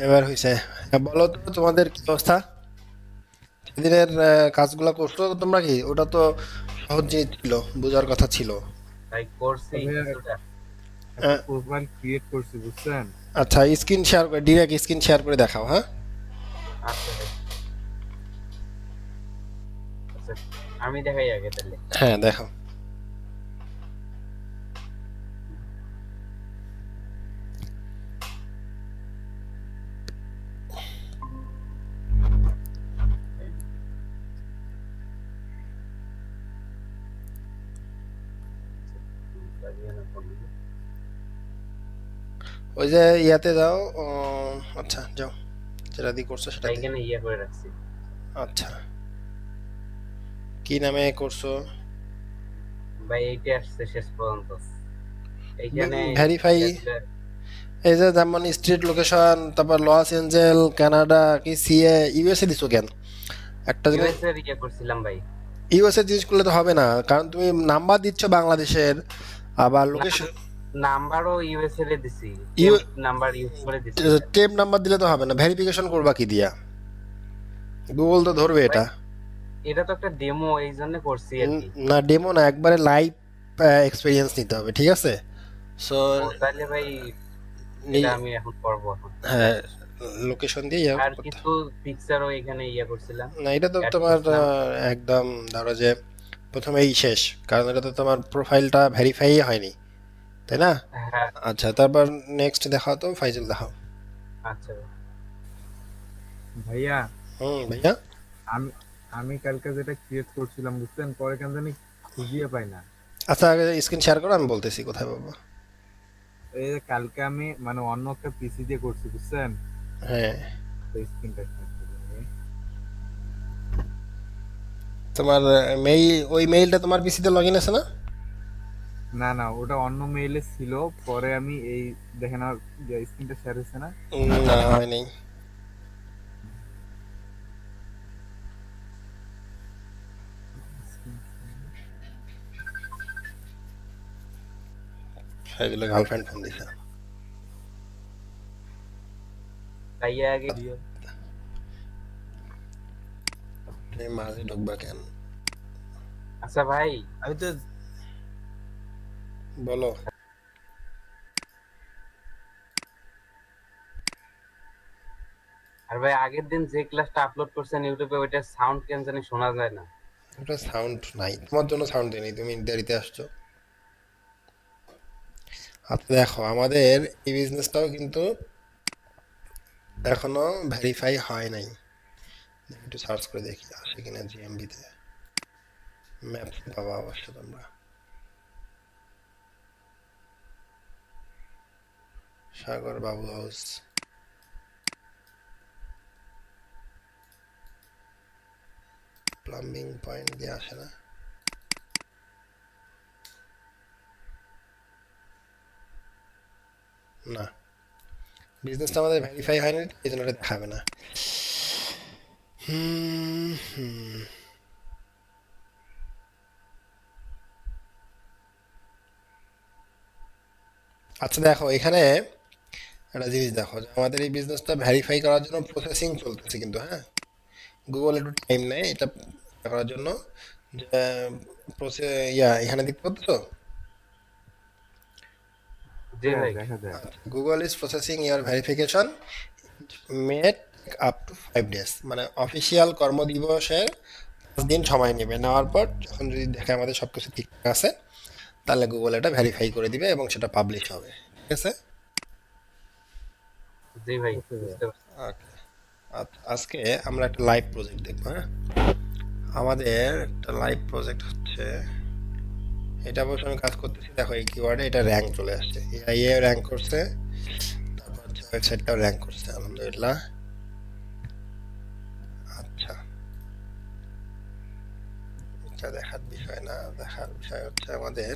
এবার হয়েছে। বলো তো তোমাদের কি অবস্থা? সেদিনের কাজগুলো করছো তো তোমরা? কি ওটা তো সহজ জিনিস ছিল, বোঝার কথা ছিল। ভাই করছি ভাইয়া কিছুটা। একটা আহ, প্রোফাইল ক্রিয়েট করছি বুঝছেন। আচ্ছা, স্ক্রিন শেয়ার করে, ডিরেক্ট স্ক্রিন শেয়ার করে দেখাও, হ্যাঁ? আচ্ছা ভাই, আচ্ছা আমি দেখাই আগে তাহলে। হ্যাঁ, দেখাও। ওই যে ইয়াতে যাও। আচ্ছা, যাও, যেটা দিয়ে করছো ভাই সেটাতে। এখানে ইয়ে করে রাখছি। আচ্ছা, কি নামে করছো? ভাই এইটা আসছে শেষ পর্যন্ত। এইখানে ভেরিফাই। ইয়াগুলা এই যে যেমন স্ট্রিট লোকেশন, তারপর লস এঞ্জেল, কানাডা, কি সিএ, ইউএসএ দিছো কেন? একটা জিনিস, ইউএস এর ইয়ে করছিলাম ভাই। ইউএসএ জিনিস করলে তো হবে না, কারণ তুমি নাম্বার দিচ্ছ বাংলাদেশের, আবার নাম লোকেশন। নাম্বারও ইউএস এর দিছি, ইউ টেম্প নাম্বার ইউজ করে দিছি এটা। টেপ নাম্বার দিলে তো হবে না, ভেরিফিকেশন করবা কি দিয়া? গুগল তো ধরবে ভাই এটা। এটা তো একটা ডেমো, এই জন্য করছি আর কি। না, ডেমো না, একবারে লাইভ এক্সপিরিয়েন্স নিতে হবে, ঠিক আছে? সো ও তাহলে ভাই এটা আমি এখন করবো এখন। হ্যাঁ, লোকেশন দিয়ে ইয়ে আর করতে কিছু হবে। পিকচারও এখানে ইয়ে করছিলাম, না, এটা তো অ্যাড তোমার করছিলাম। একদম ধরো যে প্রথমেই শেষ, কারণ এটা তো তোমার প্রোফাইলটা ভেরিফাই হয়নি, তাই না? হ্যাঁ। আচ্ছা, তারপর নেক্সট দেখাও তো, ফাইজুল দেখাও। আচ্ছা ভাই। ভাইয়া ভাইয়া। আমি আমি কালকে যেটা ক্রিয়েট করছিলাম বুঝছেন, পরে কেন জানি খুঁজিয়ে পাই না। আচ্ছা, আগে স্ক্রিন শেয়ার করো, আমি বলতেছি কোথায় পাবো। এই যে কালকে আমি মানে অন্য একটা পিসি দিয়ে করছি বুঝছেন। হ্যাঁ, স্ক্রিনটা শেয়ার করি আমি। তোমার মেইল, ওই মেইলটা তোমার পিসিতে লগ ইন আছে না? না না, ওটা অন্য মেইলে ছিল। পরে আমি এই দেখেন আমার যে স্ক্রিনটা শেয়ার হয়েছে না। না, হয় নাই। ফাইজুলের গার্লফ্রেন্ড ফোন দিছে। তাইয়া আগে দিও। তুমি মাঝে ঢুকবা কেন? আচ্ছা ভাই, আমি তো, বলো। আর ভাই আগের দিন যে ক্লাসটা আপলোড করছেন ইউটিউবে, ওইটার সাউন্ড কেন জানি শোনা যায় না। ওটা সাউন্ড নাই, তোমার জন্য সাউন্ড দেয়নি, তুমি দেরিতে আসছো। আচ্ছা, দেখো, আমাদের এই বিজনেসটাও কিন্তু এখনো ভেরিফাই হয় নাই। একটু সার্চ করে দেখি আসে কিনা জিএমবিতে। ম্যাপস পাবা অবশ্য তোমরা। সাগর বাবু হাউস, প্লাম্বিং পয়েন্ট দিয়ে আসে না? না, বিজনেসটা আমাদের ভেরিফাই হয়নি, এই জন্য এটা দেখাবে না। হুম হুম। আচ্ছা, দেখো এখানে একটা জিনিস দেখো, যে আমাদের এই বিজনেসটা ভেরিফাই করার জন্য প্রসেসিং চলতেছে কিন্তু, হ্যাঁ। গুগল একটু টাইম নেয় এটা করার জন্য। যে এখানে দেখতে পাচ্ছ তো? জি হ্যাঁ ভাই। দেখা যায়। Google is processing year verification, made up to 5 days, মানে অফিসিয়াল কর্মদিবসের 5 দিন সময় নেবে। নেওয়ার পর যখন যদি দেখে আমাদের সব কিছু ঠিকঠাক আছে, তাহলে গুগল এটা ভেরিফাই করে দিবে এবং সেটা পাবলিশ হবে, ঠিক আছে? জি ভাই, ওকে ভাইয়া। ওকে। আজকে আমরা একটা লাইভ প্রজেক্ট দেখবো, হ্যাঁ। আমাদের একটা লাইভ প্রজেক্ট হচ্ছে, এটা অবশ্য আমি কাজ করতেছি, দেখো এই কিওয়ার্ডে এটা র্যাঙ্ক চলে আসছে, এআইএ র্যাঙ্ক করছে, তারপর হচ্ছে ওয়েবসাইটটাও র্যাঙ্ক করছে, আলহামদুলিল্লাহ। আচ্ছা, এটা দেখার বিষয় না, দেখার বিষয় হচ্ছে আমাদের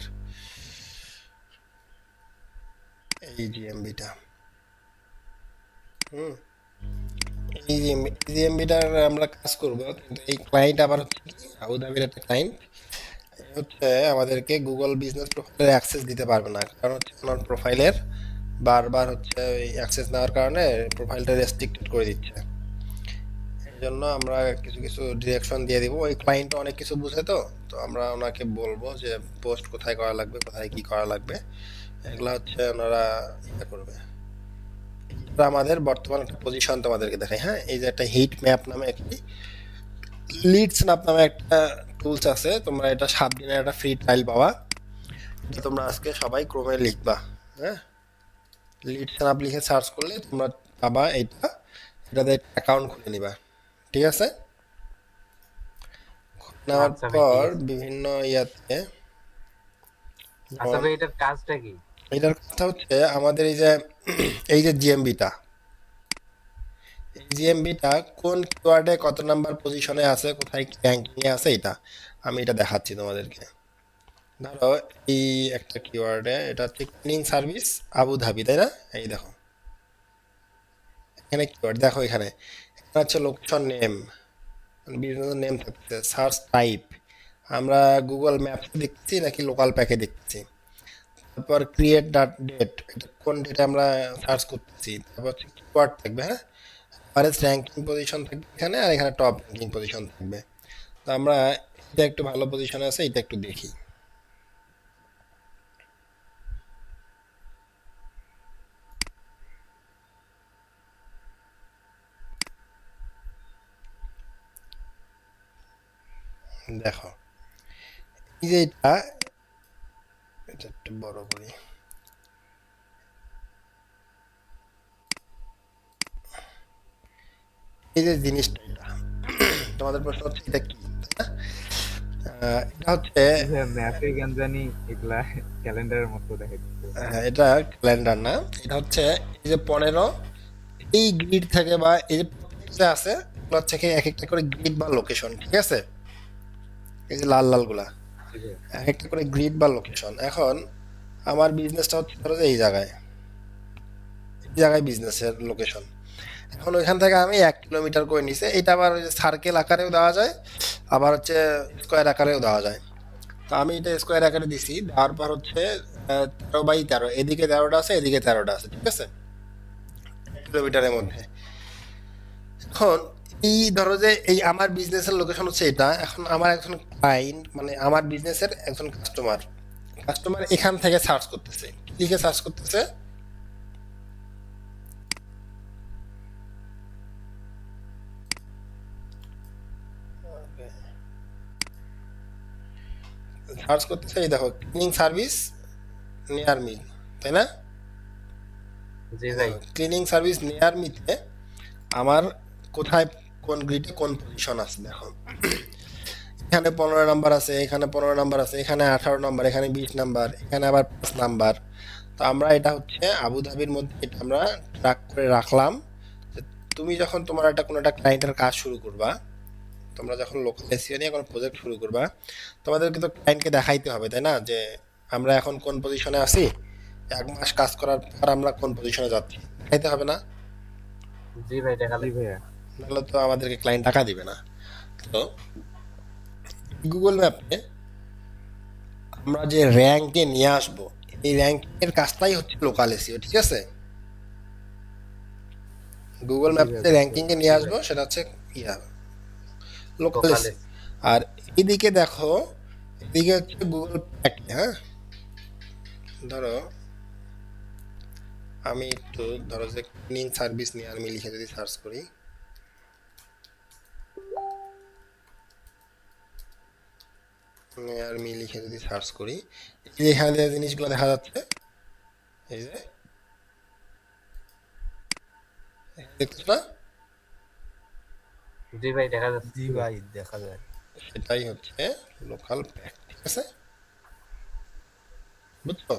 এই জিএমবিটা। হুম। এই জিএমবিটার আমরা কাজ করব, কিন্তু এই ক্লায়েন্ট আবার হচ্ছে কি, আবুধাবির একটা ক্লায়েন্ট হচ্ছে, আমাদেরকে গুগল বিজনেস প্রোফাইলের অ্যাক্সেস দিতে পারবে না, কারণ হচ্ছে ওনার প্রোফাইলের বারবার হচ্ছে ওই অ্যাক্সেস নেওয়ার কারণে প্রোফাইলটা রেস্ট্রিক্টেড করে দিচ্ছে। এই জন্য আমরা কিছু কিছু ডিরেকশন দিয়ে দিব। ওই ক্লায়েন্ট অনেক কিছু বুঝে, তো তো আমরা ওনাকে বলবো যে পোস্ট কোথায় করা লাগবে, কোথায় কি করা লাগবে, এগুলো হচ্ছে ওনারা ইয়ে করবে। এটা আমাদের বর্তমান একটা পজিশন তোমাদেরকে দেখাই। হ্যাঁ, এই যে একটা হিট ম্যাপ নামে একটি লিডস ম্যাপ নামে একটা টুলস আছে, তোমরা এটা 7 দিনের একটা ফ্রি ট্রায়াল পাওয়া। এটা তোমরা আজকে সবাই ক্রোমে লিখবা। হ্যাঁ, লিডস ম্যাপ লিখে সার্চ করলে তোমরা পাবা এটা। এটাতে অ্যাকাউন্ট খুলে নিবা, ঠিক আছে? নেওয়ার আচ্ছা ভাই, ঠিক পর আছে। বিভিন্ন ইয়াতে আচ্ছা যেমন ভাই, এটার কাজটা কি? এটার কথা হচ্ছে আমাদের এই যে এই যে জিএমবিটা, এই জিএমবিটা কোন কিওয়ার্ডে কত নাম্বার পজিশনে আছে, কোথায় র্যাঙ্কিং এ আছে, এটা আমি এটা দেখাচ্ছি তোমাদেরকে। ধরো এই একটা কিওয়ার্ডে এটা হচ্ছে ক্লিনিং সার্ভিস আবুধাবি, তাই না? এই দেখো এখানে কিওয়ার্ড দেখো, এখানে এখানে হচ্ছে লোকেশন নেম, বিজনেস নেম থাকছে, সার্চ টাইপ আমরা গুগল ম্যাপে দেখছি নাকি লোকাল প্যাকে দেখছি। তারপর ক্রিয়েট ডেট, এটা কোন ডেটে আমরা সার্চ করতেছি। তারপর হচ্ছে কিওয়ার্ড থাকবে, হ্যাঁ, ফারেস্ট র্যাঙ্কিং পজিশন থাকবে এখানে, আর এখানে টপ র্যাঙ্কিং পজিশন থাকবে। তো আমরা এটা একটু ভালো পজিশনে আছে, এটা একটু দেখি। দেখো এই যে এটা, এটা একটু বড় করি। এই যে জিনিসটা, এটা তোমাদের প্রশ্ন হচ্ছে এটা কি, তাই না? এটা হচ্ছে ম্যাপে কেন জানি এগুলা ক্যালেন্ডারের মতো দেখা যাচ্ছে। এটা ক্যালেন্ডার না, এটা হচ্ছে এই যে 15 এই গ্রিড থেকে, বা এই যে প্রত্যেকটা আছে এগুলো হচ্ছে কি এক একটা করে গ্রিড বা লোকেশন, ঠিক আছে? এই যে লাল লাল গুলা জি ভাই। এক একটা করে গ্রিড বা লোকেশন। এখন আমার বিজনেসটা হচ্ছে ধরো যে এই জায়গায়, এই জায়গায় বিজনেসের লোকেশন। এখন ওইখান থেকে আমি 1 কিলোমিটার করে নিচে, এটা আবার সার্কেল আকারেও দেওয়া যায়, আবার হচ্ছে স্কোয়ার আকারেও দেওয়া যায়। তো আমি এটা স্কোয়ার আকারে দিছি, দেওয়ার পর হচ্ছে 13 বাই 13, এদিকে 13টা আছে, এদিকে 13টা আছে, ঠিক আছে, 1 কিলোমিটারের মধ্যে। এখন এই ধরো যে এই আমার বিজনেসের লোকেশন হচ্ছে এটা। এখন আমার একজন ক্লায়েন্ট, মানে আমার বিজনেসের একজন কাস্টমার, কাস্টমার এখান থেকে সার্চ করতেছে, লিখে সার্চ করতেছে, সার্চ করতেছে, এই দেখো ক্লিনিং সার্ভিস নিয়ার মি, তাই না? জি ভাই। ক্লিনিং সার্ভিস নিয়ার মিতে আমার কোথায়, কোন গ্রিডে কোন পজিশন আছে দেখো। এখানে 15 নাম্বার আছে, এখানে 15 নাম্বার আছে, এখানে 18 নাম্বার, এখানে 20 নাম্বার, এখানে আবার 5 নাম্বার। তো আমরা এটা হচ্ছে আবুধাবির মধ্যে এটা আমরা ট্র্যাক করে রাখলাম যে তুমি যখন তোমার একটা কোনো একটা ক্লায়েন্টের কাজ শুরু করবা, তোমরা যখন লোকাল এসিও নিয়ে কোনো প্রজেক্ট শুরু করবা, তোমাদের কিন্তু ক্লায়েন্টকে দেখাইতে হবে, তাই না, যে আমরা এখন কোন পজিশনে আছি, 1 মাস কাজ করার পর আমরা কোন পজিশনে যাচ্ছি, দেখাইতে হবে না? জি ভাই, দেখালে। জি ভাইয়া। নাহলে তো আমাদেরকে ক্লায়েন্ট টাকা দিবে না। তো গুগল ম্যাপে আমরা যে র্যাঙ্কে নিয়ে আসবো, এই র্যাঙ্কের কাজটাই হচ্ছে লোকাল এসিও, ঠিক আছে? গুগল জি ম্যাপে ভাইয়া, যে বুঝতে র্যাঙ্কিং এ পারছি। নিয়ে আসবো সেটা হচ্ছে ইয়া লোকাল লোকালে। এসি। আর এদিকে দেখো, এদিকে হচ্ছে গুগল প্যাক। হ্যাঁ, ধরো আমি একটু ধরো যে ক্লিনিং সার্ভিস নিয়ে আমি লিখে যদি সার্চ করি, আর মি লিখে যদি সার্চ করি, এই যে এখানে যে জিনিসগুলো দেখা যাচ্ছে, এই যে দেখছো না, জি ভাই, দেখা যাচ্ছে। জি ভাই দেখা যায়। সেটাই হচ্ছে লোকাল প্যাক, ঠিক আছে? বুঝছো?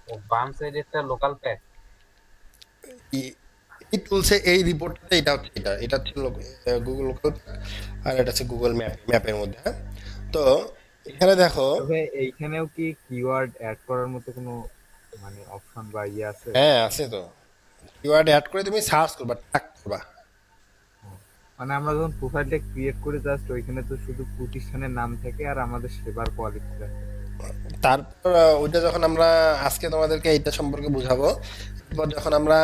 ও, বাম সাইডে একটা লোকাল প্যাক। এই এই টুলসে এই রিপোর্টটা, এটা হচ্ছে এটা এটা হচ্ছে গুগল লোকাল, আর এটা হচ্ছে গুগল ম্যাপের মধ্যে। হ্যাঁ, তো এখানে দেখো, তবে এইখানেও কি কিওয়ার্ড অ্যাড করার মতো কোনো মানে অপশন বা ইয়ে আছে? হ্যাঁ আছে তো, কিওয়ার্ড অ্যাড করে তুমি সার্চ করবা, ট্র্যাক করবা। মানে আমরা যখন প্রোফাইলটা ক্রিয়েট করে জাস্ট ওইখানে তো শুধু প্রতিষ্ঠানের নাম থাকে আর আমাদের সেবার কোয়ালিটি থাকে। তারপর ওইটা যখন আমরা আজকে তোমাদেরকে এইটা সম্পর্কে বুঝাবো, এরপর যখন আমরা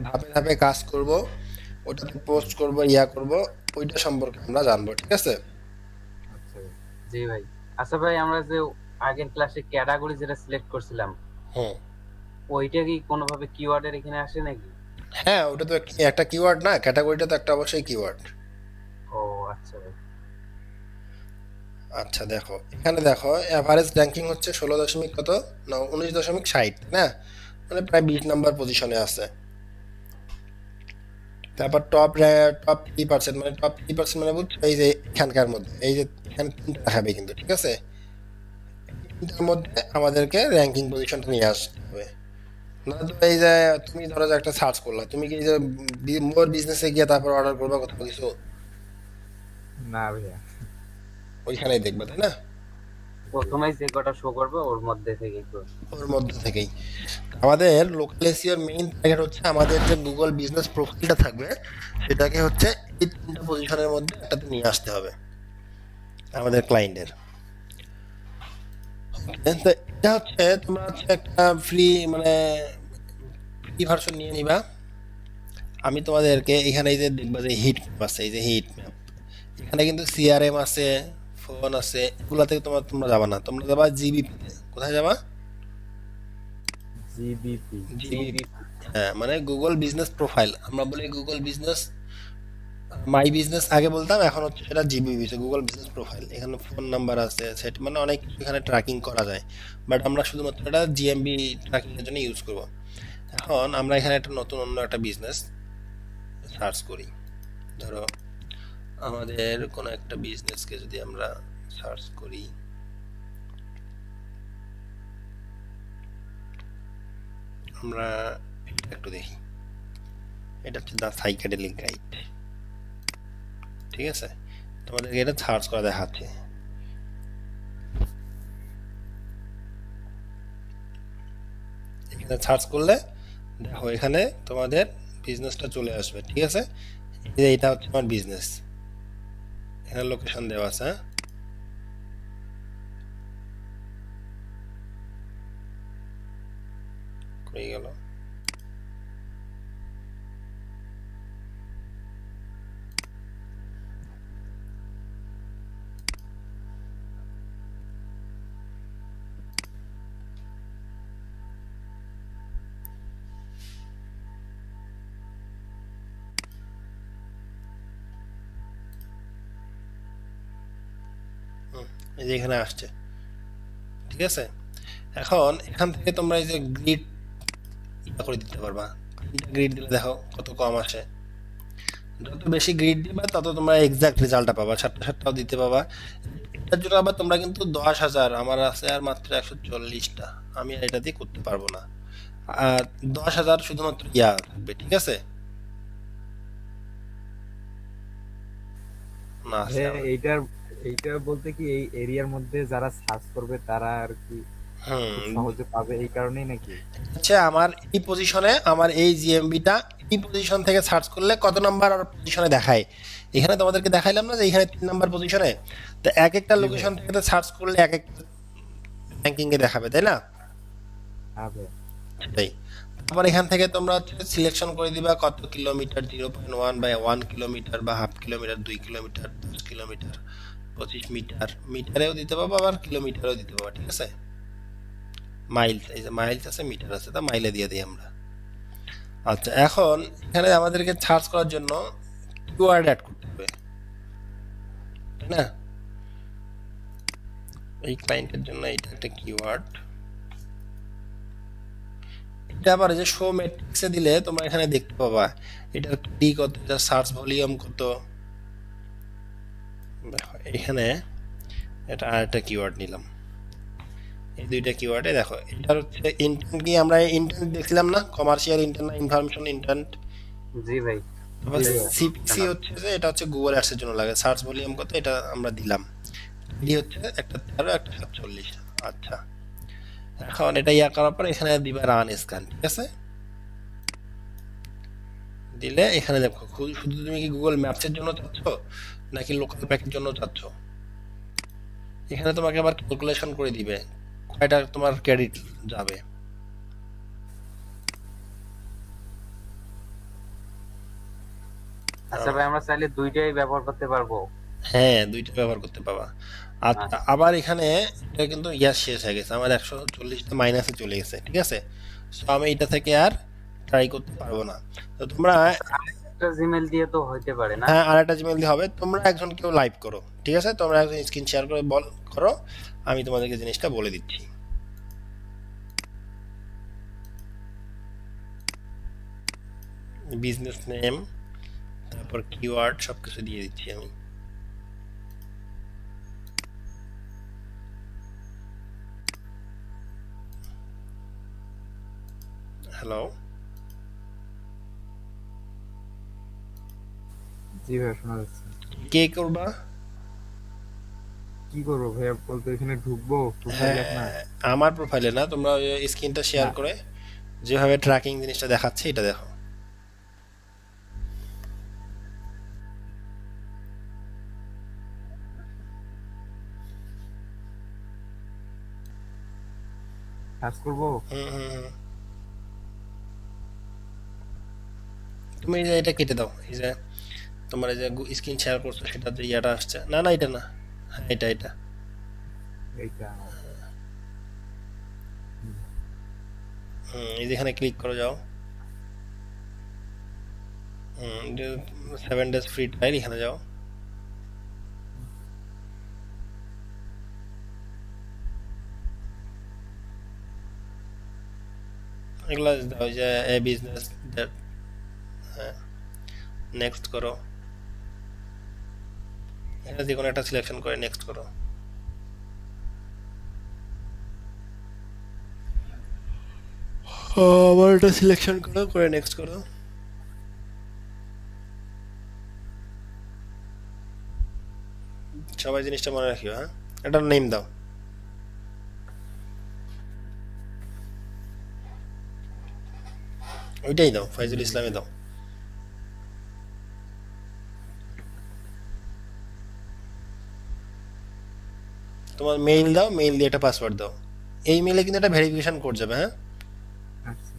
ধাপে ধাপে কাজ করব, ওটাতে পোস্ট করব, করব, ওইটা সম্পর্কে আমরা জানবো, ঠিক আছে? আচ্ছা ভাই। জি ভাই। আচ্ছা ভাই, আমরা যে আগের ক্লাসে ক্যাটাগরি যেটা সিলেক্ট করছিলাম, হুম। ওইটা কি কোনোভাবে কিওয়ার্ডের এখানে আসে নাকি? হ্যাঁ, ওটা তো একটা কিওয়ার্ড না, ক্যাটাগরিটা তো একটা অবশ্যই কিওয়ার্ড। ও আচ্ছা ভাই। আচ্ছা দেখো, এখানে দেখো অ্যাভারেজ র্যাঙ্কিং হচ্ছে 16 দশমিক কত, না 19.60, না মানে প্রায় 20 নম্বর পজিশনে আছে। তারপর টপ 3%, মানে টপ 3% মানে বুঝছো, এই যে এখানকার মধ্যে, এই যে এখানে তিনটা দেখাবে কিন্তু, ঠিক আছে? তিনটার মধ্যে আমাদেরকে র্যাঙ্কিং পজিশনটা নিয়ে আসতে হবে। না তো এই যে তুমি ধরো যে একটা সার্চ করলা, তুমি কি এই যে মোর বিজনেসে গিয়ে তারপর অর্ডার করবা কোথাও কিছু? না ভাইয়া। ওইখানেই দেখবে, তাই না? প্রথমেই যে কটা শো করবে ওর মধ্যে থেকেই তো। ওর মধ্যে থেকেই আমাদের লোকাল এসিওর মেইন টার্গেট হচ্ছে আমাদের যে গুগল বিজনেস প্রোফাইলটা থাকবে, সেটাকে হচ্ছে এই তিনটা পজিশনের মধ্যে একটাতে নিয়ে আসতে হবে আমাদের ক্লায়েন্টের। তো এটা হচ্ছে তোমরা হচ্ছে একটা ফ্রি, মানে ফ্রি ভার্সন নিয়ে নিবা। আমি তোমাদেরকে এখানে এই যে দেখবা যে হিট ম্যাপ আছে, এই যে হিট ম্যাপ, এখানে কিন্তু সিআরএম আছে, ফোন আছে, এগুলা থেকে তোমরা যাবা না, তোমরা যাবা জিবিপি তে। কোথায় যাবা? জিবিপি। জিবিপি। হ্যাঁ, মানে গুগল বিজনেস প্রোফাইল, আমরা বলি গুগল বিজনেস মাই বিজনেস আগে বলতাম, এখন হচ্ছে সেটা জিবিপি, গুগল বিজনেস প্রোফাইল। এখানে ফোন নাম্বার আছে, সেট মানে অনেক কিছু এখানে ট্র্যাকিং করা যায়, বাট আমরা শুধুমাত্র এটা জিএমবি ট্র্যাকিং এর জন্য ইউজ করব। এখন আমরা এখানে একটা নতুন অন্য একটা বিজনেস সার্চ করি। ধরো আমাদের কোনো একটা বিজনেসকে যদি আমরা সার্চ করি, আমরা এটা একটু দেখি। এটা হচ্ছে দ্য সাইকেডেলিক গাইড, ঠিক আছে? তোমাদেরকে এটা সার্চ করা দেখাচ্ছে। এখানে সার্চ করলে দেখো এখানে তোমাদের বিজনেসটা চলে আসবে, ঠিক আছে? এই যে এটা হচ্ছে আমার বিজনেস, এখানে লোকেশন দেওয়া আছে। হ্যাঁ, কই গেল? এই যে এখানে আসছে, ঠিক আছে? এখন এখান থেকে তোমরা এই যে গ্রিড করে দিতে পারবা। গ্রিড দিলে দেখো কত কম আসে। যত বেশি গ্রিড দিবা তত তোমরা এক্সাক্ট রেজাল্টটা পাবা, সাতটা সাতটাও দিতে পাবা। এটার জন্য আবার তোমরা কিন্তু 10,000, আমার আছে আর মাত্র 140টা, আমি আর এটা দিয়ে করতে পারবো না। আর 10,000 শুধুমাত্র থাকবে, ঠিক আছে? না আছে ভাইয়া আবার। এইটা বলতে কি এই এরিয়ার মধ্যে যারা সার্চ করবে তারা আর কি খুব হুম। সহজে পাবে এই কারণেই নাকি? হচ্ছে আমার এই পজিশনে, আমার এই জিএমবিটা এই পজিশন থেকে সার্চ করলে কত নাম্বার আর পজিশনে দেখায়। এখানে তোমাদেরকে দেখাইলাম না যে এখানে 3 নাম্বার পজিশনে, তো এক একটা জি ভাইয়া। লোকেশন থেকে সার্চ করলে এক একটা র্যাঙ্কিং এ দেখাবে, তাই না? হ্যাঁ ভাইয়া। সেটাই। তারপর এখান থেকে তোমরা হচ্ছে সিলেকশন করে দিবা কত কিলোমিটার, 0.1/1 কিলোমিটার বা half kilometre, 2 kilometre, 10 kilometre, 25 metre, মিটারেও দিতে পারবা আবার কিলোমিটারেও দিতে পারবা, ঠিক আছে? মাইলস, এই যে মাইলস আছে, মিটার আছে, তা মাইলে দিয়ে দিই আমরা। আচ্ছা, এখন এখানে আমাদেরকে সার্চ করার জন্য কিওয়ার্ড অ্যাড করতে হবে, তাই না? এই ক্লায়েন্টের জন্য এটা একটা কিওয়ার্ড। এটা আবার এই যে শো ম্যাট্রিক্সে দিলে তোমরা এখানে দেখতে পাবা এটার কি কত, এটা সার্চ ভলিউম কত। দেখো এখানে এটা আর একটা কিওয়ার্ড নিলাম, এই দুইটা কিওয়ার্ডে দেখো এটার হচ্ছে ইন্টেন্ট কি, আমরা ইন্টেন্ট দেখছিলাম না, কমার্শিয়াল ইন্টেন্ট না ইনফরমেশন ইন্টেন্ট। জি ভাই। আবার জি ভাইয়া। সিপিসি হচ্ছে যে এটা হচ্ছে গুগল অ্যাডস এর জন্য লাগে, সার্চ ভলিউম কত এটা আমরা দিলাম। এটি হচ্ছে একটা 13, একটা 47। আচ্ছা, এখন এটা করার পর এখানে দিবা রান স্ক্যান, ঠিক আছে? দিলে এখানে দেখো শুধু তুমি কি গুগল ম্যাপস এর জন্য চাচ্ছ নাকি লোকাল প্যাকের জন্য চাচ্ছ, এখানে তোমাকে আবার ক্যালকুলেশন করে দিবে এটা তোমার ক্রেডিট যাবে। আচ্ছা ভাই, আমরা চাইলে দুইটাই ব্যবহার করতে পারবো? হ্যাঁ, দুইটা ব্যবহার করতে পারবা। আচ্ছা, আচ্ছা। আবার এখানে এটা কিন্তু ইয়াস শেষ হয়ে গেছে, আমার 140টা মাইনাসে চলে গেছে, ঠিক আছে। সো আমি এটা থেকে আর ট্রাই করতে পারবো না। তো তোমরা, আচ্ছা, আরেকটা জিমেল দিয়ে তো হইতে পারে না? হ্যাঁ, আরেকটা জিমেল দিয়ে হবে। তোমরা একজন কেউ লাইভ করো, ঠিক আছে, তোমরা একজন স্ক্রিন শেয়ার করে করো, আমি তোমাদেরকে জিনিসটা বলে দিচ্ছি। বিজনেস নেম, তারপর কিওয়ার্ড সবকিছু দিয়ে দিচ্ছি আমি। হ্যালো, জি ভাইয়া শোনা যাচ্ছে। কে করবা? কি করবো ভাইয়া, বলতে এখানে ঢুকবো প্রোফাইল হ্যাঁ, আপনার? আমার প্রোফাইলে না, তোমরা স্ক্রিনটা শেয়ার না, করে যেভাবে ট্র্যাকিং জিনিসটা দেখাচ্ছে এটা দেখো। সার্চ করবো। হুম হুম হুম। তুমি এই যে এটা কেটে দাও, এই যে তোমার এই যে স্ক্রিন শেয়ার করছো সেটাতে ইয়াটা আসছে না, না এটা না, হ্যাঁ এটা এটা। এইটা হুম, এই যেখানে ক্লিক করে যাও। হুম, 7 days ফ্রি ট্রায়াল, এখানে যাও। এগুলো দাও, যে এ বিজনেস, হ্যাঁ, নেক্সট করো, এটা যে কোনো একটা সিলেকশন করে নেক্সট করো। আবার এটা সিলেকশন করো, করে নেক্সট করো। সবাই জিনিসটা মনে রাখিও, হ্যাঁ। এটার নেম দাও, ওইটাই দাও, ফাইজুল ইসলামে দাও। তোমার মেইল দাও, মেইল দিয়ে একটা পাসওয়ার্ড দাও। এই মেইলে কিন্তু একটা ভেরিফিকেশন কোড যাবে, হ্যাঁ। আচ্ছা,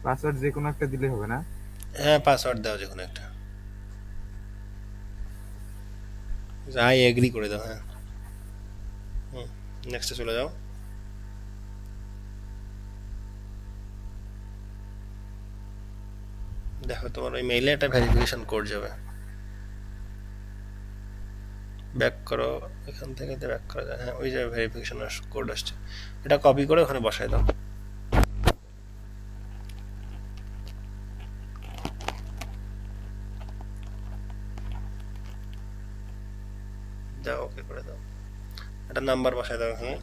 পাসওয়ার্ড যে কোনো একটা দিলে হবে না? হ্যাঁ, পাসওয়ার্ড দাও যে কোনো একটা, আই এগ্রি করে দাও, হ্যাঁ। হুম, নেক্সটে চলে যাও। দেখো তোমার ওই মেইলে একটা ভেরিফিকেশন কোড যাবে। ব্যাক করো, এখান থেকে ব্যাক করা যায়, হ্যাঁ, ওই যে ভেরিফিকেশন কোড আসছে, এটা কপি করে ওখানে বসায় দাও। দাও, ওকে করে দাও, একটা নাম্বার বসায় দাও এখানে।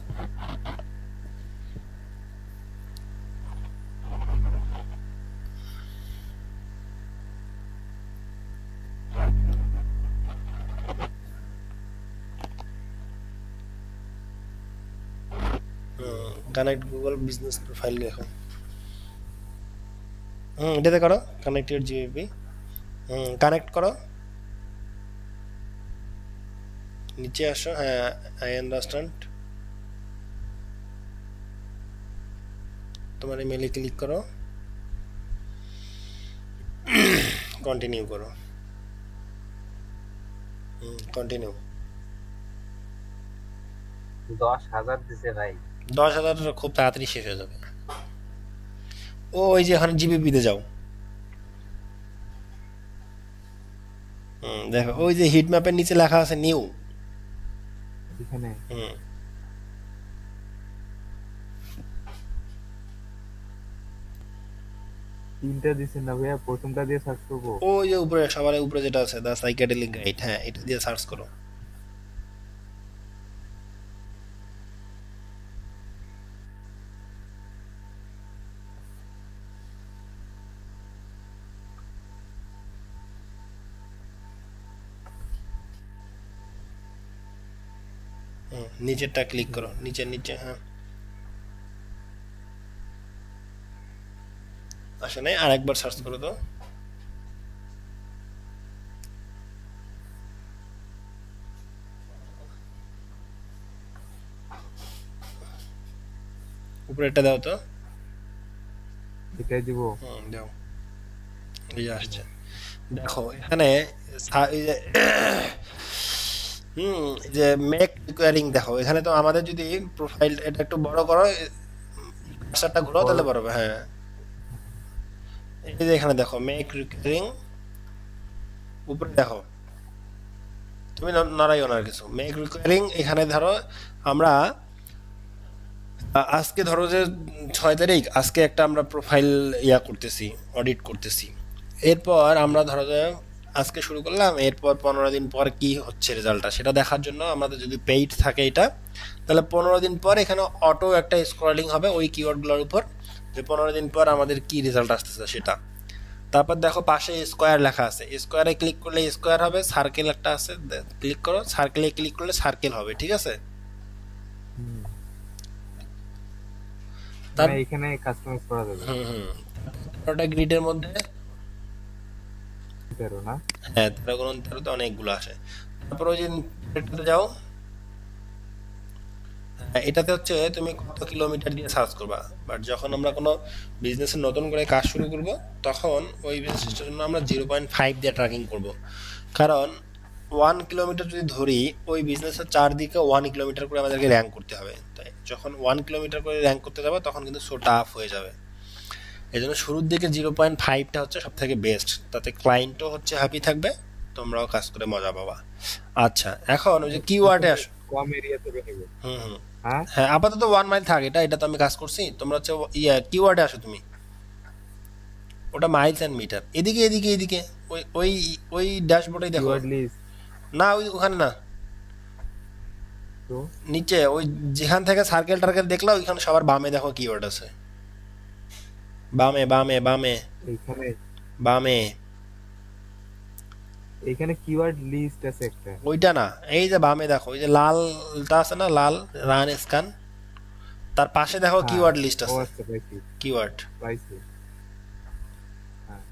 কানেক্ট গুগল বিজনেস প্রোফাইল লেখো। এটাতে করো, কানেক্টেড জিপি। কানেক্ট করো, নিচে আসো, হ্যাঁ, আই আন্ডারস্ট্যান্ড। তোমার ইমেলে ক্লিক করো, কন্টিনিউ করো। কন্টিনিউ। 10,000 দিছে ভাই। 10,000 খুব তাড়াতাড়ি শেষ হয়ে যাবে। ওই যে এখানে জিবিপিতে যাও। দেখো ওই যে হিট ম্যাপের নিচে লেখা আছে নিউ। এখানে হুম, 3টা দিছেন না ভাইয়া, প্রথমটা দিয়ে সার্চ করবো? ওই যে উপরে সবার উপরে যেটা আছে দ্য সাইকেডেলিক গাইড, হ্যাঁ, এটা দিয়ে সার্চ করো। নিচেরটা ক্লিক করো, নিচে নিচে, হ্যাঁ। আসে নাই, আরেকবার সার্চ করো তো। উপরেরটা দাও তো। এটাই দিব। দাও, এই যে আসছে। দেখো এখানে এই যে এই যে মেক রিকোয়ারিং, দেখো এখানে তো আমাদের যদি প্রোফাইল এটা একটু বড় করো, কার্সারটা ঘোরাও তাহলে বড় হবে। হ্যাঁ, এই যে এখানে দেখো মেক রিকোয়ারিং, উপরে দেখো, তুমি নড়াইও না আর কিছু। মেক রিকোয়ারিং, এখানে ধরো আমরা আজকে ধরো যে 6 তারিখ, আজকে একটা আমরা প্রোফাইল ইয়া করতেছি, অডিট করতেছি। এরপর আমরা ধরো যে আজকে শুরু করলাম, এরপর 15 দিন পর কি হচ্ছে রেজাল্টটা সেটা দেখার জন্য আমাদের যদি পেইড থাকে এটা, তাহলে 15 দিন পর এখানে অটো একটা স্ক্রলিং হবে ওই কিওয়ার্ডগুলোর উপর, যে 15 দিন পর আমাদের কি রেজাল্ট আসতেছে সেটা। তারপর দেখো পাশে স্কোয়ার লেখা আছে, স্কোয়ারে ক্লিক করলে স্কোয়ার হবে, সার্কেল একটা আছে, ক্লিক করো, সার্কেলে ক্লিক করলে সার্কেল হবে, ঠিক আছে। তার মানে এখানে কাস্টমাইজ করা যাবে। হুম, 13টা গ্রিডের মধ্যে, 13 না? হ্যাঁ 13 অনেকগুলো আসে। তারপর ওই যে এটাতে যাও, হ্যাঁ, এটাতে হচ্ছে তুমি কত কিলোমিটার দিয়ে সার্চ করবা। বাট যখন আমরা কোনো বিজনেসের নতুন করে কাজ শুরু করব, তখন ওই বিজনেসটার জন্য আমরা 0.5 দিয়ে ট্র্যাকিং করব। কারণ 1 কিলোমিটার যদি ধরি, ওই বিজনেসের চারদিকে 1 কিলোমিটার করে আমাদেরকে র্যাঙ্ক করতে হবে। তাই যখন 1 কিলোমিটার করে র্যাঙ্ক করতে যাবে তখন কিন্তু সো টাফ হয়ে যাবে। এই জন্য শুরুর দিকে 0.5টা হচ্ছে সব থেকে বেস্ট, তাতে ক্লায়েন্টও হচ্ছে হ্যাপি থাকবে, তোমরাও কাজ করে মজা পাবা। আচ্ছা, এখন ওই যে কিওয়ার্ডে আসো। কম এরিয়া থেকে নেব। হুম হুম, হ্যাঁ, হ্যাঁ আপাতত 1 মাইল থাক, এটা তো আমি কাজ করছি। তোমরা হচ্ছে ইয়া কিওয়ার্ডে আসো তুমি, ওটা মাইলস অ্যান্ড মিটার। এদিকে এদিকে এদিকে, ওই ওই ওই ড্যাশবোর্ডেই দেখো। Keyword list. না ওই ওখানে না, তো নিচে ওই যেখান থেকে সার্কেল টার্কেল দেখলা ওইখানে সবার বামে দেখো কিওয়ার্ড আছে, বামে বামে বামে এইখানে বামে। এইখানে কিওয়ার্ড লিস্ট আছে একটা। ওইটা না, এই যে বামে দেখো, ওই যে লালটা আছে না, লাল রান স্ক্যান, তার পাশে দেখো হ্যাঁ, কিওয়ার্ড লিস্ট ও আছে, আচ্ছা, পাইছি কিওয়ার্ড। পাইছি। হ্যাঁ,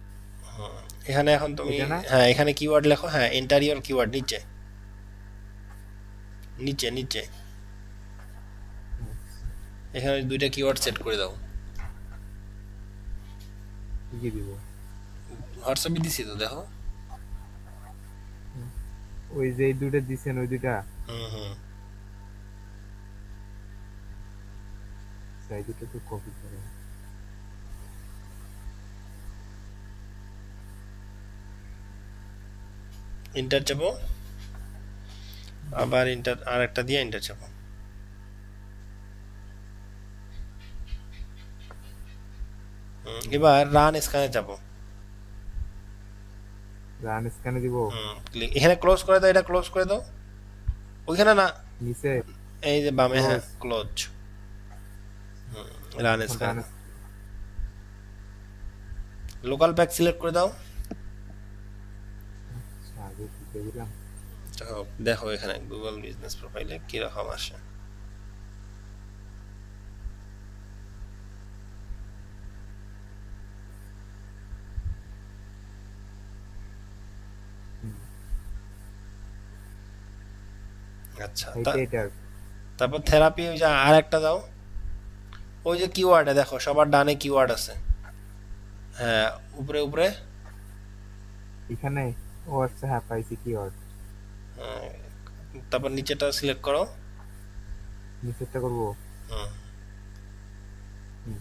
এখানে এখন তুমি, এটা না? হ্যাঁ এখানে কিওয়ার্ড লেখো, হ্যাঁ ইন্টারিয়র কিওয়ার্ড, নিচে নিচে নিচে এখানে 2টা কিওয়ার্ড সেট করে দাও। কি কি দিব? হোয়াটসঅ্যাপে দিছি তো, দেখো। ওই যে এই দুটো দিছেন, ওই দুটা হুম হুম, চাই, দুটো তো কপি করে। ইন্টার চাপো, আবার ইন্টার, আর একটা দিয়ে ইন্টার চাপো। এবার রান স্ক্যানে চাপো। রান স্ক্যানে দিব। এখানে ক্লোজ করে দাও, এটা ক্লোজ করে দাও। ওইখানে না, নিচে এই যে বামে, হ্যাঁ Close। ক্লোজ। রান এখন scan, run local pack select করে দাও। আগে কি করে দিলাম? দেখো এখানে গুগল বিজনেস প্রোফাইলে কিরকম আসে। আচ্ছা, এইটা তারপর থেরাপি, ওই যে আর একটা দাও, ওই যে কিওয়ার্ডে দেখো সবার ডানে কিওয়ার্ড আছে, হ্যাঁ উপরে উপরে। এখানে, ও আচ্ছা, হ্যাঁ পাইছি কিওয়ার্ড। হ্যাঁ, তারপর নিচেটা সিলেক্ট করো। নিচেরটা করবো। হুম, হুম।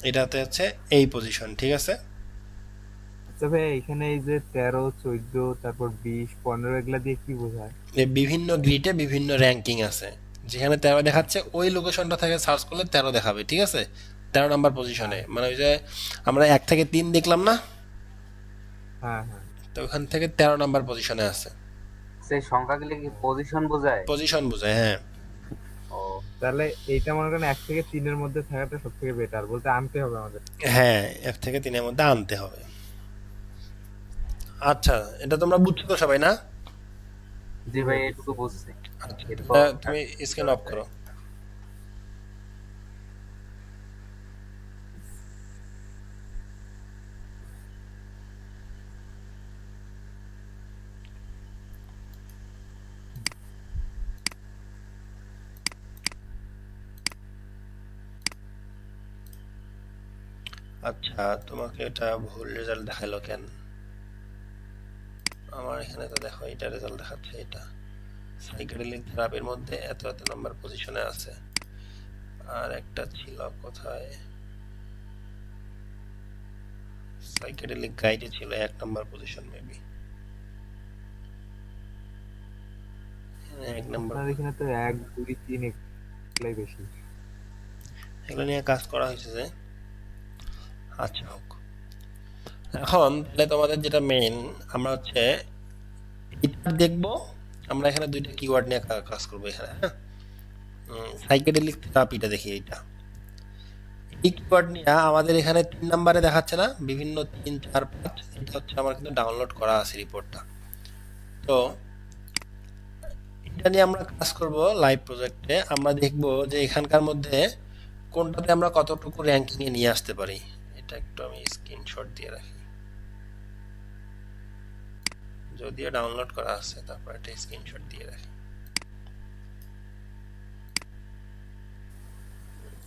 এটাতে হচ্ছে এই পজিশন, ঠিক আছে। আচ্ছা ভাই, এখানে এই যে 13, 14, তারপর 20, 15 এগুলা দিয়ে কি বোঝায়? এই বিভিন্ন গ্রিডে বিভিন্ন র্যাঙ্কিং আছে, যেখানে 13 দেখাচ্ছে ওই লোকেশনটা থেকে সার্চ করলে 13 দেখাবে, ঠিক আছে। 13 নম্বর পজিশনে, মানে ওই যে আমরা 1 থেকে 3 দেখলাম না, হ্যাঁ হ্যাঁ, তো ওখান থেকে 13 নম্বর পজিশনে আছে। সেই সংখ্যাগুলি কি পজিশন বোঝায়? পজিশন বোঝায়, হ্যাঁ। ও, তাহলে এইটা মনে করেন 1 থেকে 3 এর মধ্যে থাকাটা সব থেকে বেটার, বলতে আনতে হবে আমাদের। হ্যাঁ 1 থেকে 3-এর মধ্যে আনতে হবে। আচ্ছা, এটা তোমরা বুঝছো তো সবাই, না? জি ভাই, এটুকু বুঝছি। আচ্ছা, এরপর তুমি স্ক্যান অফ করো। আচ্ছা, তোমাকে এটা ভুল রেজাল্ট দেখালো কেন? আমার এখানে তো দেখো এটা রেজাল্ট দেখাচ্ছে, এটা সাইকেডেলিক থেরাপির মধ্যে এত এত নাম্বার পজিশনে আছে। আর একটা ছিল কোথায়, সাইকেডেলিক গাইডে ছিল 1 নাম্বার পজিশন মেবি, 1 নাম্বার। আপনার এখানে তো 1 2 3 এগুলাই বেশি। এগুলো নিয়ে কাজ করা হয়েছে যে। আচ্ছা হোক, এখন তাহলে তোমাদের যেটা মেইন, আমরা হচ্ছে এটা দেখবো। আমরা এখানে 2টা কিওয়ার্ড নিয়ে কাজ করবো এখানে, হ্যাঁ। সাইকেডেলিক থেরাপিটা দেখি, এইটা এই কিওয়ার্ড নিয়ে আমাদের এখানে 3 নাম্বারে দেখাচ্ছে না, বিভিন্ন 3 4 5, এটা হচ্ছে আমার কিন্তু ডাউনলোড করা আছে রিপোর্টটা। তো এটা নিয়ে আমরা কাজ করব লাইভ প্রজেক্টে। আমরা দেখব যে এখানকার মধ্যে কোনটাতে আমরা কতটুকু র্যাঙ্কিং এ নিয়ে আসতে পারি। এটা একটু আমি স্ক্রিনশট দিয়ে রাখি, যদিও ডাউনলোড করা আছে, তারপর একটা স্ক্রিনশট দিয়ে রাখি।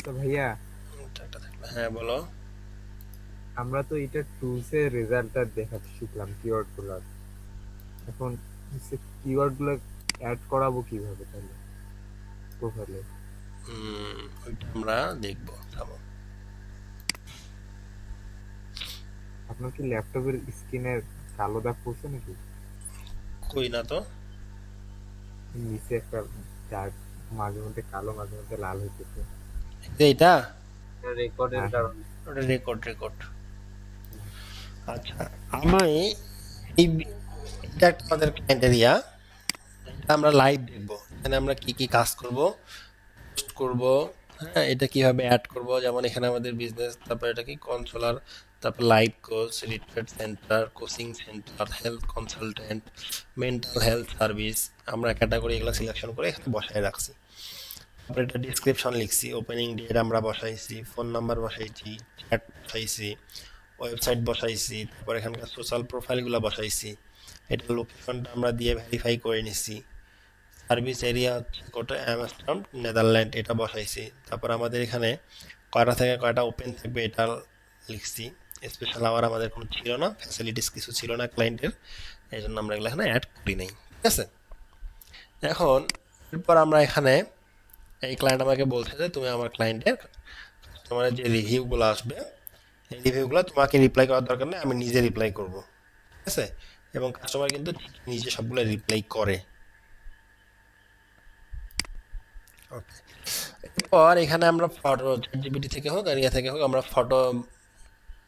তো ভাইয়া এটা থাকবে, হ্যাঁ বলো। আমরা তো এটা টুলস এর রেজাল্টটা দেখাতে শিখলাম কিওয়ার্ড গুলো। এখন কিওয়ার্ড গুলো অ্যাড করাবো কিভাবে তাহলে প্রোফাইলে? ওইটা আমরা দেখবো, থামো। আপনার কি ল্যাপটপের স্ক্রিনের কালো দাগ পড়ছে নাকি? কই না তো, নিচে একটা দাগ, মাঝে মধ্যে কালো মাঝে মধ্যে লাল হইতেছে। এইটা রেকর্ডের হ্যাঁ, কারণে। ওটা রেকর্ড। আচ্ছা, আমি এই এটা একটা আমাদের ক্লায়েন্ট এরিয়া, এটা আমরা লাইভ দেখবো। এখানে আমরা কি কি কাজ করব, পোস্ট করব, হ্যাঁ, এটা কিভাবে অ্যাড করব। যেমন এখানে আমাদের বিজনেস, তারপর এটা কি কনসোলার, তারপর live coach, retreat centre, coaching centre, health consultant, mental health service, আমরা ক্যাটাগরি এগুলো সিলেকশন করে এখানে বসায় রাখছি। তারপর এটা ডিসক্রিপশন লিখছি, ওপেনিং ডেট আমরা বসাইছি, ফোন নাম্বার বসাইছি, চ্যাট বসাইছি, ওয়েবসাইট বসাইছি, তারপর এখানকার সোশ্যাল প্রোফাইলগুলো বসাইছি, এটা লোকেশনটা আমরা দিয়ে ভেরিফাই করে নিছি। সার্ভিস এরিয়া হচ্ছে কোটা অ্যামস্টারডাম নেদারল্যান্ড, এটা বসাইছি। তারপর আমাদের এখানে কয়টা থেকে কয়টা ওপেন থাকবে এটা লিখছি। স্পেশাল আওয়ার আমাদের কোনো ছিল না, ফ্যাসিলিটিস কিছু ছিল না ক্লায়েন্টের, এই জন্য আমরা এগুলো এখানে অ্যাড করি নাই, ঠিক আছে। এখন এরপর আমরা এখানে, এই ক্লায়েন্ট আমাকে বলছে যে তুমি আমার ক্লায়েন্টের তোমার যে রিভিউগুলো আসবে, এই রিভিউগুলো তোমাকে রিপ্লাই করার দরকার নেই, আমি নিজে রিপ্লাই করব, ঠিক আছে। এবং কাস্টমার কিন্তু নিজে সবগুলো রিপ্লাই করে। ওকে, এরপর এখানে আমরা ফটো চ্যাটজিপিটি থেকে হোক আর ইয়া থেকে হোক আমরা ফটো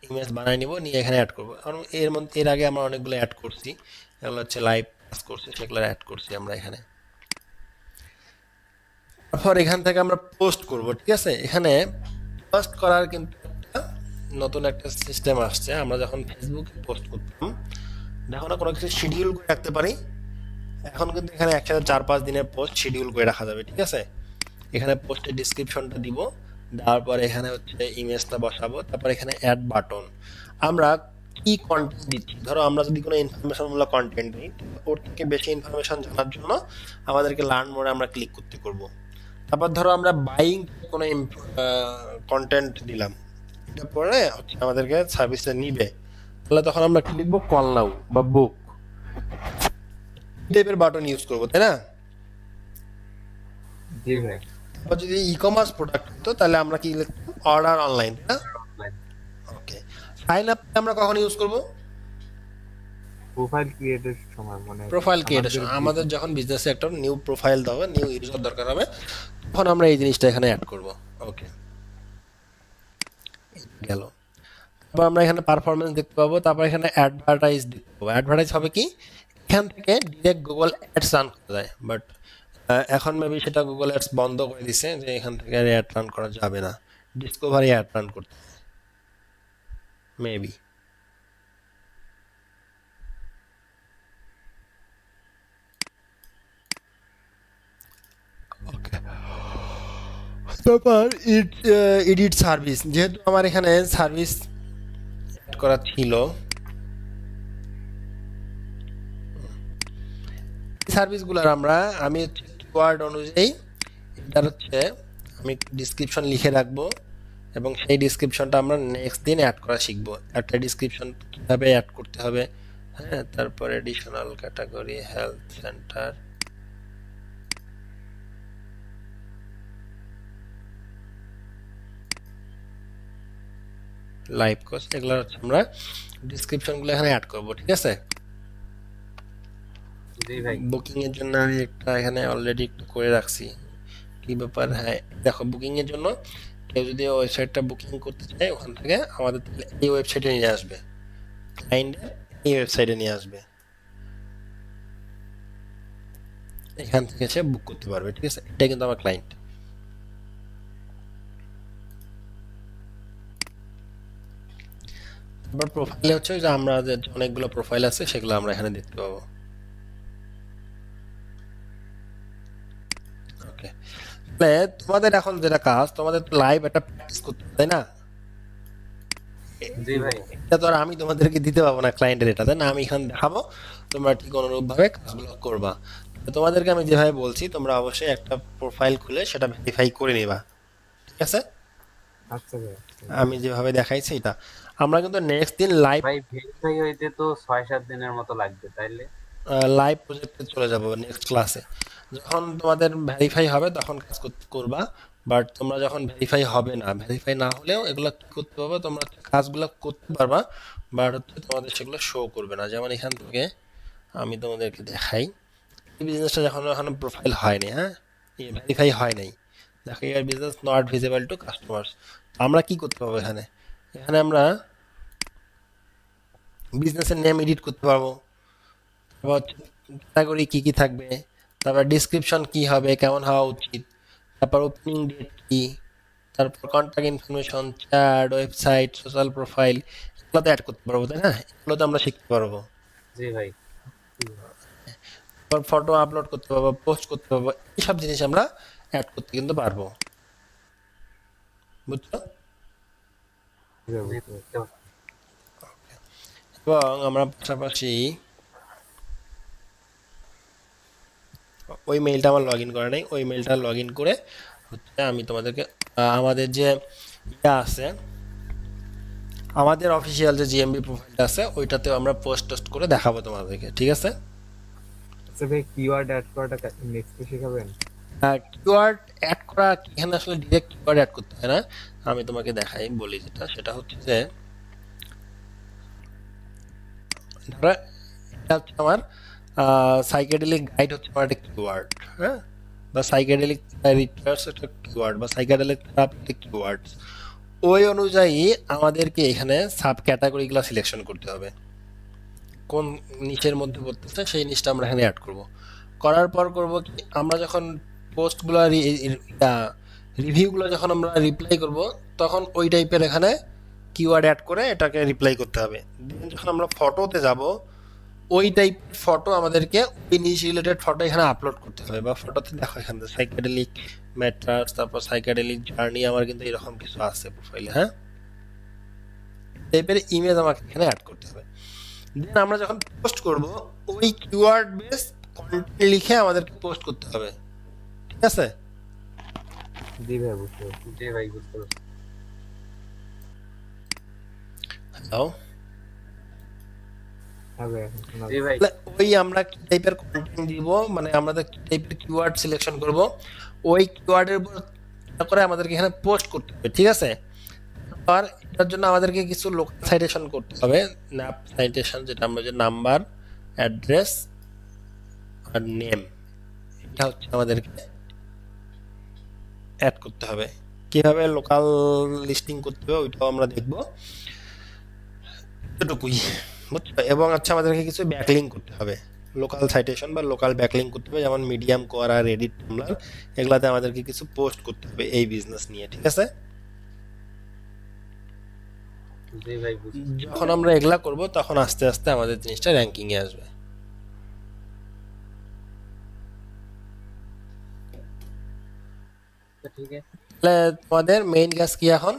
ইমেজ বানাই নিব, নিয়ে এখানে অ্যাড করবো। কারণ এর আগে আমরা অনেকগুলো অ্যাড করছি, এগুলো হচ্ছে লাইভ কাজ করছি, সেগুলো অ্যাড করছি আমরা এখানে। তারপর এখান থেকে আমরা পোস্ট করব, ঠিক আছে। এখানে পোস্ট করার কিন্তু নতুন একটা সিস্টেম আসছে। আমরা যখন ফেসবুকে পোস্ট করতাম, দেখো না, কোনো কিছু শিডিউল করে রাখতে পারি, এখন কিন্তু এখানে একসাথে 4-5 দিনের পোস্ট শিডিউল করে রাখা যাবে, ঠিক আছে। এখানে পোস্টের ডিসক্রিপশনটা দিব, দেওয়ার পর এখানে হচ্ছে ইমেজটা বসাবো, তারপর এখানে অ্যাড বাটন। আমরা কি কন্টেন্ট দিচ্ছি, ধরো আমরা যদি কোনো ইনফরমেশনমূলক কন্টেন্ট দিই, ওর থেকে বেশি ইনফরমেশন জানার জন্য আমাদেরকে লার্ন মোডে আমরা ক্লিক করব। তারপর ধরো আমরা বাইং কোনো কন্টেন্ট দিলাম, এটা পরে হচ্ছে আমাদেরকে সার্ভিসে নিবে, তাহলে তখন আমরা কি লিখবো, কল নাও বা বুক টাইপের বাটন ইউজ করবো, তাই না। জি ভাই। আবার যদি ই কমার্স প্রোডাক্ট হতো তাহলে আমরা কি লিখতাম, অর্ডার অনলাইন, তাই না। ওকে, সাইন আপ আমরা কখন ইউজ করব, প্রোফাইল ক্রিয়েটের সময়, মানে প্রোফাইল ক্রিয়েশন। আমাদের যখন বিজনেসে একটা নিউ প্রোফাইল দেওয়া হবে, নিউ ইউজার দরকার হবে, তখন আমরা এই জিনিসটা এখানে অ্যাড করব। ওকে, গেল। তারপর আমরা এখানে পারফরমেন্স দেখতে পাবো, তারপর এখানে অ্যাডভার্টাইজ দেখতে পাবো। অ্যাডভার্টাইজ হবে কি, এখান থেকে ডিরেক্ট গুগল অ্যাডস রান করা যায়, বাট এখন মেবি সেটা গুগল অ্যাডস বন্ধ করে দিছে, যে এখান থেকে অ্যাড রান করা যাবে না, ডিসকভারি অ্যাড রান করতে মেবি। ওকে, তারপর এডিট সার্ভিস, যেহেতু আমার এখানে সার্ভিস অ্যাড করা ছিল, সার্ভিসগুলোর আমি হচ্ছে কিওয়ার্ড অনুযায়ী এটার হচ্ছে আমি ডিসক্রিপশন লিখে রাখবো, এবং সেই ডিসক্রিপশনটা আমরা নেক্সট দিন অ্যাড করা শিখবো। একটা ডিসক্রিপশন কীভাবে অ্যাড করতে হবে, হ্যাঁ, তারপর additional category health centre, live course, এগুলো হচ্ছে আমরা ডিসক্রিপশনগুলো এখানে অ্যাড করব, ঠিক আছে। জি ভাই। বুকিং এর জন্য আমি একটা এখানে অলরেডি একটু করে রাখছি। কি ব্যাপার, হ্যাঁ দেখো, বুকিং এর জন্য কেউ যদি ওয়েবসাইটটা বুকিং করতে চায় ওখান থেকে আমাদের তাহলে এই ওয়েবসাইটে নিয়ে আসবে, ক্লায়েন্টের এই ওয়েবসাইটে নিয়ে আসবে, এখান থেকে সে বুক করতে পারবে, ঠিক আছে। এটা কিন্তু আমার ক্লায়েন্ট। তারপর প্রোফাইলে হচ্ছে যে আমরা যে অনেকগুলো প্রোফাইল আছে সেগুলো আমরা এখানে দেখতে পাবো। ওকে, তাহলে তোমাদের এখন যেটা কাজ, তোমাদের তো লাইভ একটা প্র্যাকটিস করতে হবে, তাই না? জি ভাই। এটা তো আর আমি তোমাদেরকে দিতে পারবো না ক্লায়েন্টের, এটা তাই না, আমি এখানে দেখাবো, তোমরা ঠিক অনুরূপ ভাবে কাজগুলো করবা। তো তোমাদেরকে আমি যেভাবে বলছি তোমরা অবশ্যই একটা প্রোফাইল খুলে সেটা ভেরিফাই করে নিবা, ঠিক আছে। আচ্ছা ভাই, আচ্ছা। আমি যেভাবে দেখাইছি এটা আমরা কিন্তু নেক্সট দিন লাইভ ভাই ভেরিফাই হইতে তো 6-7 দিনের মতো লাগবে তাইলে। লাইভ প্রজেক্টে চলে যাব নেক্সট ক্লাসে। যখন তোমাদের ভেরিফাই হবে তখন কাজ করবা, বাট তোমরা যখন ভেরিফাই হবে না, ভেরিফাই না হলেও এগুলো কি করতে পারবে, তোমরা কাজগুলো করতে পারবা, বাট হচ্ছে তোমাদের সেগুলো শো করবে না। যেমন এখান থেকে আমি তোমাদেরকে দেখাই, এই বিজনেসটা যখন এখনো প্রোফাইল হয়নি, হ্যাঁ, ভেরিফাই হয় নাই, দেখো your business not visible to customers. আমরা কি করতে পারবো এখানে, এখানে আমরা বিজনেসের নেম এডিট করতে পারবো, তারপর ক্যাটাগরি কি কি থাকবে, তারপর ডিসক্রিপশন কি হবে, কেমন হওয়া উচিত, তারপর ওপেনিং ডেট কি, তারপর contact information, chat, website, social profile, এগুলো তো অ্যাড করতে পারবো, তাই না, এগুলো তো আমরা শিখতে পারবো। জি ভাই। তারপর ফটো আপলোড করতে পারবো, পোস্ট করতে পারবো, এইসব জিনিস আমরা অ্যাড করতে কিন্তু পারবো, বুঝছো। জি ভাই, জি, বুঝতে পারছি। বুঝতে পারছি। এবং আমরা পাশাপাশি ওই মেইলটা আমার লগ ইন করা নেই, ওই মেইলটা লগ ইন করে হচ্ছে আমি তোমাদেরকে আমাদের যে ইটা আছে, আমাদের অফিসিয়াল যে জিএমবি প্রোফাইলটা আছে ওইটাতেও আমরা পোস্ট টোস্ট করে দেখাবো তোমাদেরকে, ঠিক আছে। আচ্ছা ভাই, কিওয়ার্ড অ্যাড করাটা নেক্সট শেখাবেন? কিওয়ার্ড অ্যাড করা এখানে আসলে ডিরেক্ট কিওয়ার্ড অ্যাড করতে হয় না, আমি তোমাকে দেখাই বলি, যেটা সেটা হচ্ছে যে ধরো এটা হচ্ছে আমার সাইকেডেলিক গাইড হচ্ছে আমার একটা কিওয়ার্ড, হ্যাঁ, বা সাইকেডেলিক রিচার্জ একটা কিওয়ার্ড, বা সাইকেডেলিক থেরাপি কিওয়ার্ড। ওই অনুযায়ী আমাদেরকে এখানে সাব ক্যাটাগরিগুলো সিলেকশন করতে হবে, কোন নিচের মধ্যে পড়তেছে সেই নিচটা আমরা এখানে অ্যাড করব। করার পর করব কি, আমরা যখন পোস্টগুলো রিভিউগুলো যখন আমরা রিপ্লাই করব তখন ওই টাইপের এখানে কিওয়ার্ড অ্যাড করে এটাকে রিপ্লাই করতে হবে। Then যখন আমরা ফটোতে যাব ওই টাইপ ফটো আমাদেরকে ওই নিচ রিলেটেড ফটো এখানে আপলোড করতে হবে, বা ফটোতে দেখো এখানে সাইকেডেলিক ম্যাটার্স, তারপর সাইকেডেলিক জার্নি, আমার কিন্তু এরকম কিছু আছে প্রোফাইলে, হ্যাঁ, টাইপের ইমেজ আমাকে এখানে অ্যাড করতে হবে। দেন আমরা যখন পোস্ট করব ওই কিওয়ার্ড বেস কন্টেন্ট লিখে আমাদেরকে পোস্ট করতে হবে, ঠিক আছে। জি ভাই, বুঝতে পারছি। জি ভাই, বুঝতে পারছি। হ্যালো, হ্যাঁ ভাই, এখন শোনা জি ভাই। ওই আমরা কি টাইপের কন্টেন্ট দিব, মানে আমাদের কি টাইপের কিওয়ার্ড সিলেকশন করব, ওই কিওয়ার্ডের উপর করে আমাদেরকে এখানে পোস্ট করতে হবে, ঠিক আছে। আর এটার জন্য আমাদেরকে কিছু লোকাল সাইটেশন করতে হবে, ন্যাপ সাইটেশন, যেটা আমরা যে নাম্বার, অ্যাড্রেস আর নেম, এটা হচ্ছে আমাদেরকে অ্যাড করতে হবে। কিভাবে লোকাল লিস্টিং করতে হবে ওইটাও আমরা দেখব, এতটুকুই, বুঝছো। এবং আচ্ছা আমাদেরকে কিছু ব্যাকলিং করতে হবে, লোকাল সাইটেশন বা লোকাল ব্যাকলিং করতে হবে, যেমন মিডিয়াম, কোয়ারা, রেডিট, টামব্লার, এগুলাতে আমাদেরকে কিছু পোস্ট করতে হবে এই বিজনেস নিয়ে, ঠিক আছে। জি ভাই, বুঝছি। যখন আমরা এগুলা করব তখন আস্তে আস্তে আমাদের জিনিসটা র্যাঙ্কিং এ আসবে। তো ঠিক আছে। তাহলে তোমাদের মেইন কাজ কি এখন?